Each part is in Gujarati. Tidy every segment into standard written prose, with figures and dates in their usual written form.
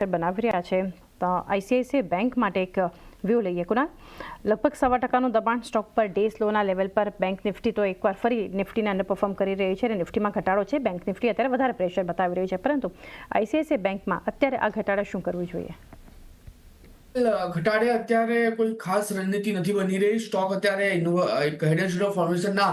બનાવી રહ્યા છે આઈસીઆઈસીઆઈ બેંક માટે એક વ્યૂ લઈએ કુના લગભગ 1.25% દબાણ સ્ટોક પર ડે સ્લોના લેવલ પર બેંક નિફ્ટી તો એકવાર ફરી નિફ્ટીને અંડર પરફોર્મ કરી રહી છે અને નિફ્ટીમાં ઘટાડો છે. બેંક નિફ્ટી અત્યારે વધારે પ્રેશર બતાવી રહ્યું છે, પરંતુ આઈસીઆઈસીઆઈ બેંકમાં અત્યારે આ ઘટાડા શું કરવું જોઈએ? ઘટાડે અત્યારે કોઈ ખાસ રણનીતિ નથી બની રહી. સ્ટોક અત્યારે એક હેડ એન્ડ શોલ્ડર ફોર્મેશનના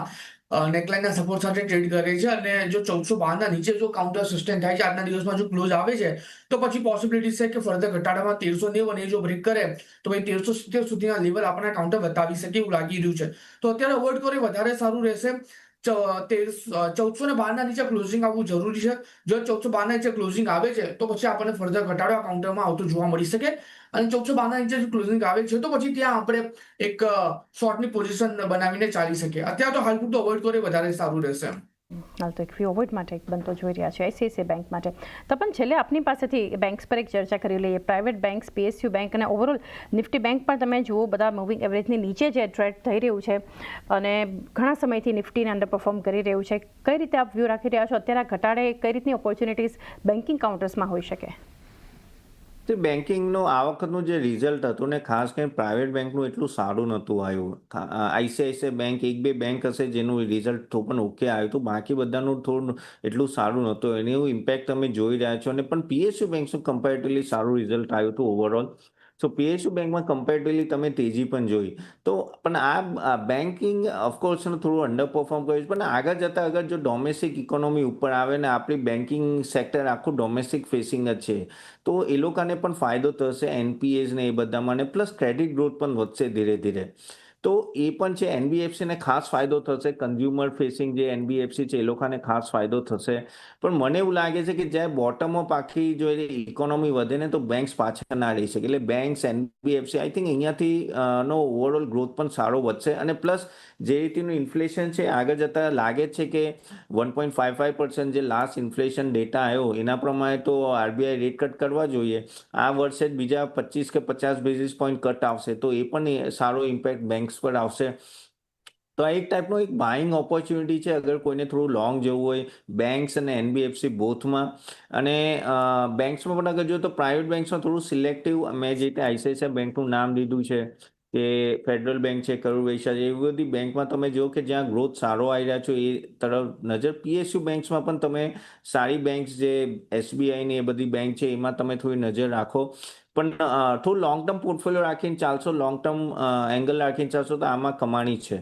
નેકલાઇનના સપોર્ટ સાથે ટ્રેડ કરે છે અને જો 1412 ના નીચે જો કાઉન્ટર સસ્ટેન થાય છે, આજના દિવસમાં જો ક્લોઝ આવે છે, તો પછી પોસિબિલિટી છે કે ફર્ધર ઘટાડામાં 1390 અને જો બ્રેક કરે તો ભાઈ 1370 સુધીના લેવલ આપણને કાઉન્ટર બતાવી શકે એવું લાગી રહ્યું છે. તો અત્યારે અવોઇડ કરે વધારે સારું રહેશે. 1412 ના નીચે ક્લોઝિંગ આવવું જરૂરી છે. જો 1412 ના નીચે ક્લોઝિંગ આવે છે તો પછી આપણને ફર્ધર ઘટાડો કાઉન્ટરમાં આવતું જોવા મળી શકે. અને 1412 ના નીચે ક્લોઝિંગ આવે છે તો પછી ત્યાં આપણે એક શોર્ટની પોઝિશન બનાવીને ચાલી શકીએ. અત્યારે તો હાલ પૂરતું અવોઇડ કરે વધારે સારું રહેશે. હાલ તો એક વ્યૂ અવોઇડ માટે એક બનતો જોઈ રહ્યા છે આઈસીઆઈસીઆઈ બેંક માટે. તો પણ છેલ્લે આપની પાસેથી બેંક્સ પર એક ચર્ચા કરી લઈએ. પ્રાઇવેટ બેંક્સ, પીએસયુ બેંક અને ઓવરઓલ નિફ્ટી બેંક પણ તમે જુઓ બધા મૂવિંગ એવરેજની નીચે જે ટ્રેડ થઈ રહ્યું છે અને ઘણા સમયથી નિફ્ટીને અંડર પરફોર્મ કરી રહ્યું છે. કઈ રીતે આપ વ્યૂ રાખી રહ્યા છો? અત્યારે ઘટાડે કઈ રીતની ઓપોર્ચ્યુનિટીઝ બેન્કિંગ કાઉન્ટર્સમાં હોઈ શકે? બેન્કિંગનો આ વખતનું જે રિઝલ્ટ હતું ને, ખાસ કરીને પ્રાઇવેટ બેંકનું એટલું સારું નહોતું આવ્યું. આઈસીઆઈસીઆઈ બેંક એક બે બેંક હશે જેનું રિઝલ્ટ તો પણ ઓકે આવ્યું હતું, બાકી બધાનું થોડું એટલું સારું નહોતું. એનું ઇમ્પેક્ટ તમે જોઈ રહ્યા છો. અને પણ પીએસયુ બેંકનું કમ્પેરેટિવલી સારું રિઝલ્ટ આવ્યું હતું ઓવરઓલ. સો પીએસયુ બેંકમાં કમ્પેરેટિવલી તમે તેજી પણ જોઈ. તો પણ આ બેન્કિંગ ઓફકોર્સ થોડું અંડર પરફોર્મ કર્યું છે, પણ આગળ જતાં અગર જો ડોમેસ્ટિક ઇકોનોમી ઉપર આવે ને આપણી બેન્કિંગ સેક્ટર આખું ડોમેસ્ટિક ફેસિંગ જ છે, તો એ લોકોને પણ ફાયદો થશે એનપીએસ ને એ બધામાં, ને પ્લસ ક્રેડિટ ગ્રોથ પણ વધશે ધીરે ધીરે. તો એ પણ છે. એનબીએફસીને ખાસ ફાયદો થશે. કન્ઝ્યુમર ફેસિંગ જે એનબીએફસી છે એ લોકોને ખાસ ફાયદો થશે. પણ મને એવું લાગે છે કે જ્યારે બોટમ અપ આખી જો ઇકોનોમી વધે ને તો બેંક્સ પાછળ ના રહી શકે. એટલે બેંક્સ, એનબીએફસી આઈ થિંક અહીંયાથી નો ઓવરઓલ ગ્રોથ પણ સારો વધશે. અને પ્લસ જે રીતનું ઇન્ફ્લેશન છે આગળ જતાં લાગે છે કે 1.55% જે લાસ્ટ ઇન્ફ્લેશન ડેટા આવ્યો એના પ્રમાણે તો આરબીઆઈ રેટ કટ કરવા જોઈએ. આ વર્ષે જ બીજા 25 કે 50 બેઝિસ પોઈન્ટ કટ આવશે, તો એ પણ સારો ઇમ્પેક્ટ બેંક્સ પર આવશે. તો આ એક ટાઈપનો એક બાઇંગ ઓપોર્ચ્યુનિટી છે અગર કોઈને થોડું લોંગ જવું હોય બેંક્સ અને એનબીએફસી બોથમાં. અને બેંક્સમાં પણ અગર જો તો પ્રાઇવેટ બેંક્સમાં થોડું સિલેક્ટિવ, મેં જે રીતે આઈસીઆઈસીઆઈ બેંકનું નામ લીધું છે કે ફેડરલ બેંક છે, કરુર વૈશ્ય છે, એવી બધી બેંકમાં તમે જો કે જ્યાં ગ્રોથ સારો આવી રહ્યા છો એ તરફ નજર. પીએસયુ બેંક્સમાં પણ તમે સારી બેંક્સ જે એસબીઆઈની એ બધી બેંક છે એમાં તમે થોડી નજર રાખો. પણ થોડું લોંગ ટર્મ પોર્ટફોલિયો રાખીને ચાલશો, લોંગ ટર્મ એંગલ રાખીને ચાલશો તો આમાં કમાણી છે.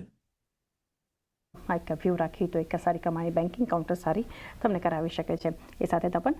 એક વ્યૂ રાખી તો એક સારી કમાણી બેન્કિંગ કાઉન્ટર સારી તમને કરાવી શકે છે. એ સાથે તપન